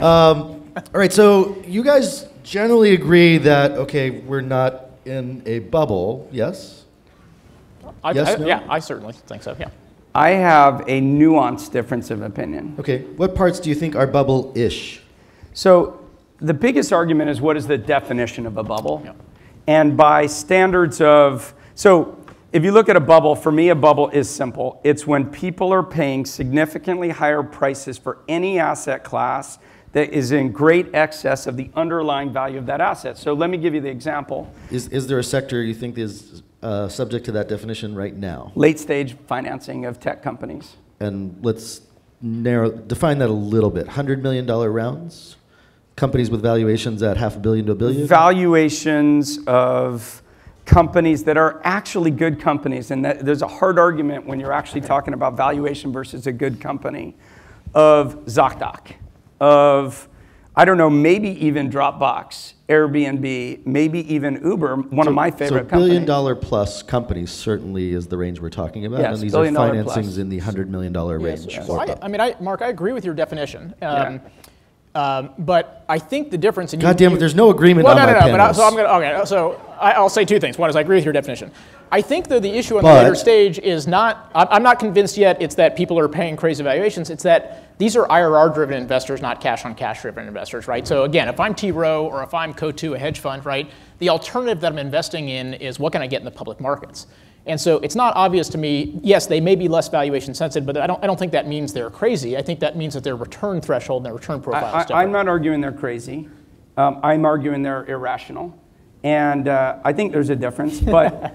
All right, so you guys generally agree that, okay, we're not in a bubble, yes? Yes, no? Yeah, I certainly think so, yeah. I have a nuanced difference of opinion. Okay, what parts do you think are bubble-ish? So the biggest argument is, what is the definition of a bubble? Yeah. And by standards of, so if you look at a bubble, for me a bubble is simple. It's when people are paying significantly higher prices for any asset class that is in great excess of the underlying value of that asset. So let me give you the example. Is there a sector you think is subject to that definition right now? Late stage financing of tech companies. And let's define that a little bit. $100 million rounds? Companies with valuations at $500 million to $1 billion? Valuations of companies that are actually good companies. And there's a hard argument when you're actually talking about valuation versus a good company. Of ZocDoc, of, I don't know, maybe even Dropbox, Airbnb, maybe even Uber, one of my favorite companies. $1 billion plus companies certainly is the range we're talking about. Yes, and these are financings plus. in the $100 million range. Yes. So Mark, I agree with your definition. But I think the difference in God damn it, there's no agreement on my panels. I'll say two things. One is I agree with your definition. I think though the issue on the later stage is not, I'm not convinced yet it's that people are paying crazy valuations. It's that these are IRR-driven investors, not cash-on-cash-driven investors, right? So again, if I'm T. Rowe or if I'm Coatue, a hedge fund, right, the alternative that I'm investing in is what can I get in the public markets? And so it's not obvious to me, yes, they may be less valuation sensitive, but I don't think that means they're crazy. I think that means that their return threshold and their return profile is different. I'm not arguing they're crazy. I'm arguing they're irrational. And I think there's a difference, but...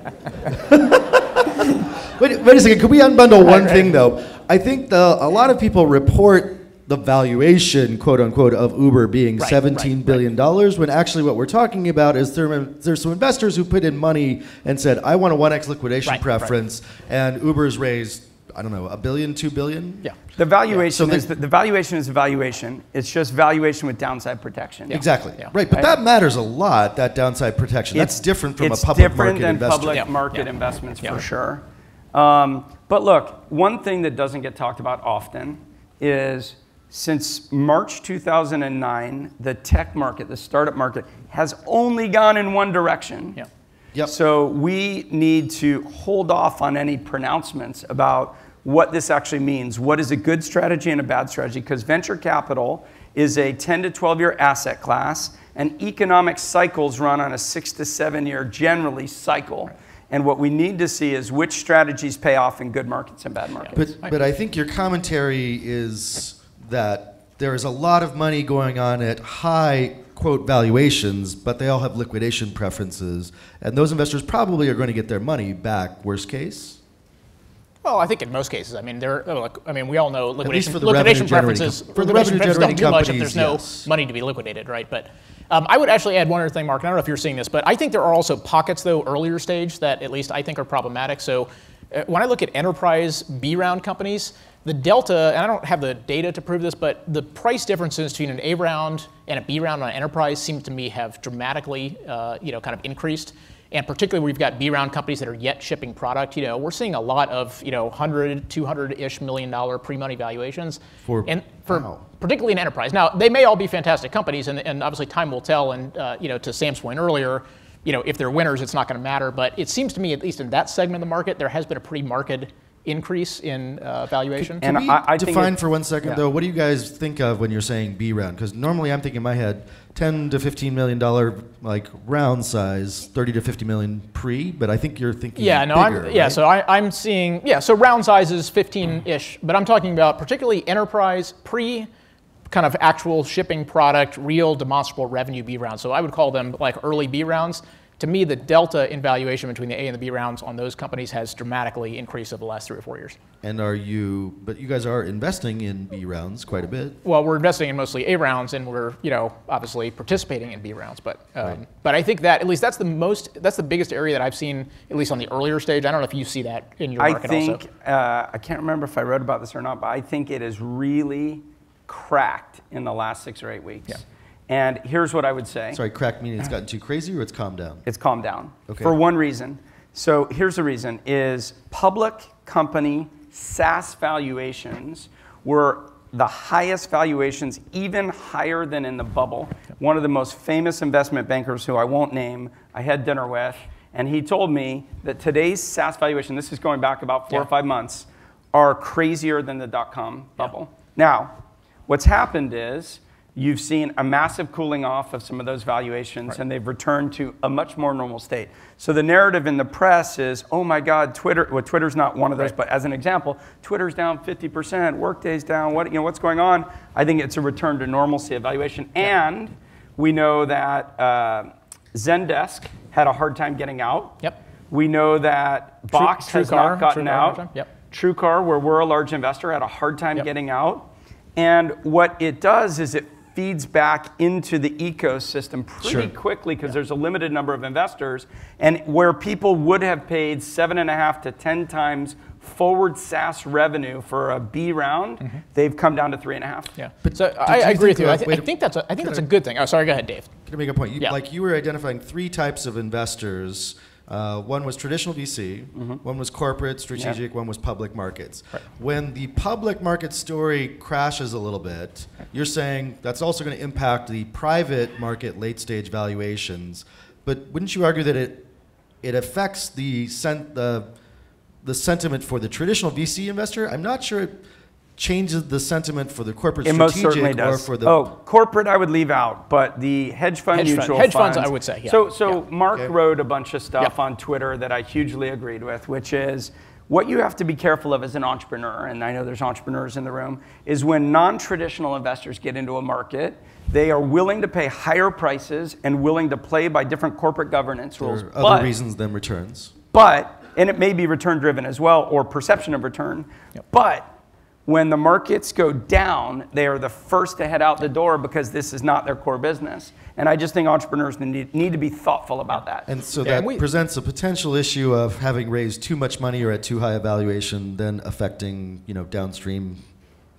wait a second, could we unbundle one thing though? I think a lot of people report the valuation, quote unquote, of Uber being $17 billion, when actually what we're talking about is there's some investors who put in money and said, I want a 1x liquidation preference, and Uber's raised, I don't know, $1 billion, $2 billion? Yeah. The valuation is the valuation is a valuation. It's just valuation with downside protection. Yeah. Exactly. Yeah. Right, but that matters a lot, that downside protection. That's different from a public market investor. It's different than public market investments for sure. But look, one thing that doesn't get talked about often is since March 2009, the tech market, the startup market, has only gone in one direction. Yeah. Yep. So we need to hold off on any pronouncements about what this actually means. What is a good strategy and a bad strategy? Because venture capital is a 10 to 12-year asset class, and economic cycles run on a 6 to 7 year generally cycle. Right. And what we need to see is which strategies pay off in good markets and bad markets. But I think your commentary is that there is a lot of money going on at high, quote, valuations, but they all have liquidation preferences. And those investors probably are going to get their money back, worst case? Well, I think in most cases. I mean, we all know liquidation preferences don't do much if there's no money to be liquidated, right? But I would actually add one other thing, Mark. I don't know if you're seeing this, but I think there are also pockets, though, earlier stage that at least I think are problematic. So when I look at enterprise B round companies, the delta, and I don't have the data to prove this, but the price differences between an A round and a B round on enterprise seem to me have dramatically, kind of increased. And particularly where we've got B round companies that are yet shipping product, we're seeing a lot of, $100, $200-ish million pre-money valuations. Particularly in enterprise. Now, they may all be fantastic companies, and obviously time will tell. And to Sam's point earlier, if they're winners, it's not going to matter. But it seems to me, at least in that segment of the market, there has been a pretty marked increase in valuation. Can we define for 1 second, though, what do you guys think of when you're saying B round? Because normally I'm thinking in my head, $10 to $15 million round size, 30 to 50 million pre, but I think you're thinking bigger, right? So I'm seeing, so round size is 15-ish, but I'm talking about particularly enterprise pre kind of actual shipping product, real demonstrable revenue B rounds. So I would call them like early B rounds. To me, the delta in valuation between the A and the B rounds on those companies has dramatically increased over the last 3 or 4 years. And but you guys are investing in B rounds quite a bit. Well, we're investing in mostly A rounds, and we're, obviously participating in B rounds. But but I think that at least that's the biggest area that I've seen, at least on the earlier stage. I don't know if you see that in your market also. I can't remember if I wrote about this or not, but I think it is really cracked in the last 6 or 8 weeks. Yeah. And here's what I would say. Sorry, cracked meaning it's gotten too crazy or it's calmed down? It's calmed down. Okay. For one reason. So here's the reason, is public company SaaS valuations were the highest valuations, even higher than in the bubble. One of the most famous investment bankers, who I won't name, I had dinner with, and he told me that today's SaaS valuation, this is going back about 4 or 5 months, are crazier than the dot-com bubble. Now, what's happened is you've seen a massive cooling off of some of those valuations, and they've returned to a much more normal state. So the narrative in the press is, oh my God, Twitter, well, Twitter's not one of those, but as an example, Twitter's down 50%, Workday's down, what's going on? I think it's a return to normalcy of valuation. And we know that Zendesk had a hard time getting out. We know that Box has not gotten out. TrueCar, where we're a large investor, had a hard time getting out. And what it does is it feeds back into the ecosystem pretty quickly, because there's a limited number of investors, and where people would have paid 7.5 to 10 times forward SaaS revenue for a B round, they've come down to 3.5. Yeah, but so I agree with you. I think that's a good thing. Oh, sorry, go ahead, Dave. Can I make a point? Like you were identifying 3 types of investors. One was traditional VC, one was corporate, strategic, one was public markets. When the public market story crashes a little bit, you're saying that's also going to impact the private market late stage valuations. But wouldn't you argue that it affects the sentiment for the traditional VC investor? I'm not sure it changes the sentiment for the corporate strategic or for the... Oh, corporate I would leave out, but the hedge fund mutual funds I would say, So Mark wrote a bunch of stuff on Twitter that I hugely agreed with, which is what you have to be careful of as an entrepreneur, and I know there's entrepreneurs in the room, is when non-traditional investors get into a market, they are willing to pay higher prices and willing to play by different corporate governance rules. There are other reasons than returns. And it may be return driven as well, or perception of return, but when the markets go down, they are the first to head out the door because this is not their core business. And I just think entrepreneurs need to be thoughtful about that. And so that presents a potential issue of having raised too much money or at too high a valuation, then affecting downstream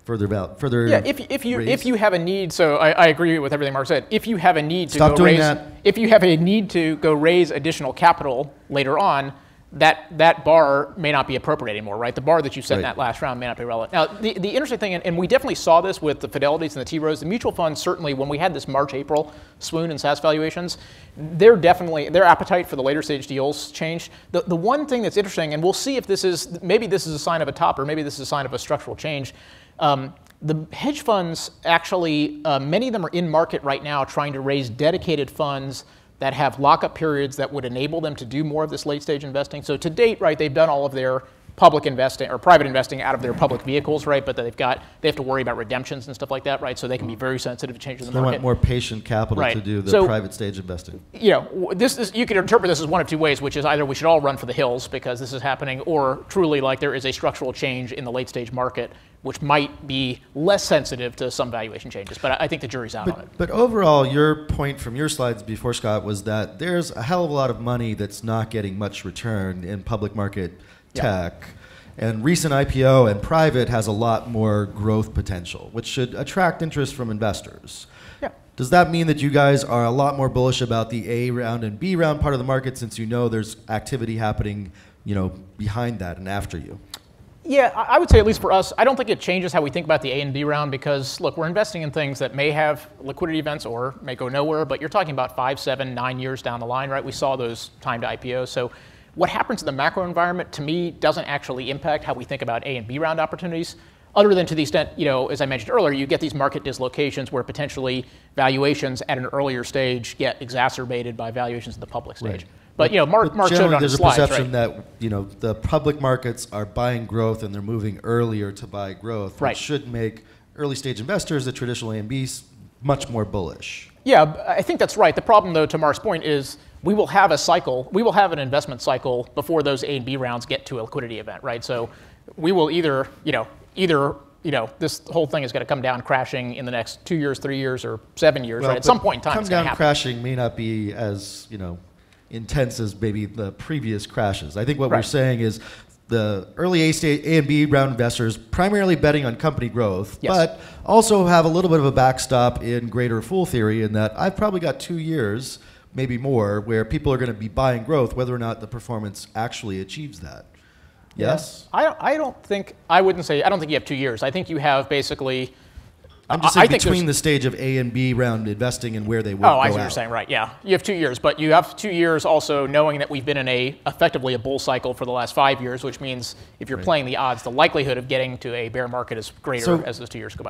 further. If you have a need, so I agree with everything Mark said. If you have a need to go raise additional capital later on, that bar may not be appropriate anymore, right? The bar that you set in that last round may not be relevant. Now, the interesting thing, and we definitely saw this with the Fidelities and the T. Rows, the mutual funds certainly, when we had this March-April swoon in SaaS valuations, their appetite for the later stage deals changed. The one thing that's interesting, and we'll see if maybe this is a sign of a top or maybe this is a sign of a structural change. The hedge funds actually, many of them are in market right now trying to raise dedicated funds that have lockup periods that would enable them to do more of this late stage investing. So to date, right, they've done all of their public investing or private investing out of their public vehicles, right? But they have to worry about redemptions and stuff like that, right? So they can be very sensitive to changes in the market. They want more patient capital to do the private stage investing. You could interpret this as one of 2 ways, which is either we should all run for the hills because this is happening, or truly like there is a structural change in the late stage market, which might be less sensitive to some valuation changes. But I think the jury's out on it. But overall, your point from your slides before, Scott, was that there's a hell of a lot of money that's not getting much return in public market tech. And recent IPO and private has a lot more growth potential, which should attract interest from investors. Does that mean that you guys are a lot more bullish about the A round and B round part of the market, since you know there's activity happening, behind that and after you? Yeah, I would say, at least for us, I don't think it changes how we think about the A and B round because, look, we're investing in things that may have liquidity events or may go nowhere, but you're talking about 5, 7, 9 years down the line, right? We saw those timed IPOs. So what happens in the macro environment, to me, doesn't actually impact how we think about A and B round opportunities, other than to the extent, as I mentioned earlier, you get these market dislocations where potentially valuations at an earlier stage get exacerbated by valuations in the public stage. But Mark showed it on the slides, there's a perception that the public markets are buying growth and they're moving earlier to buy growth, which should make early stage investors, the traditional A and Bs, much more bullish. Yeah, I think that's right. The problem, though, to Mark's point, is we will have a cycle. We will have an investment cycle before those A and B rounds get to a liquidity event, right? So we will either this whole thing is going to come down crashing in the next 2 years, 3 years, or 7 years, right? At some point in time, it's going to happen. Come down crashing may not be as intense as maybe the previous crashes. I think what we're saying is the early A and B round investors primarily betting on company growth, but also have a little bit of a backstop in greater fool theory in that I've probably got 2 years, maybe more, where people are going to be buying growth whether or not the performance actually achieves that. Yes? I don't think you have 2 years. I think you have basically. I'm just saying between the stage of A and B round investing and where they would go I see out. what you're saying, right, yeah. You have 2 years, but you have 2 years also knowing that we've been in effectively a bull cycle for the last 5 years, which means if you're playing the odds, the likelihood of getting to a bear market is greater as those 2 years go by.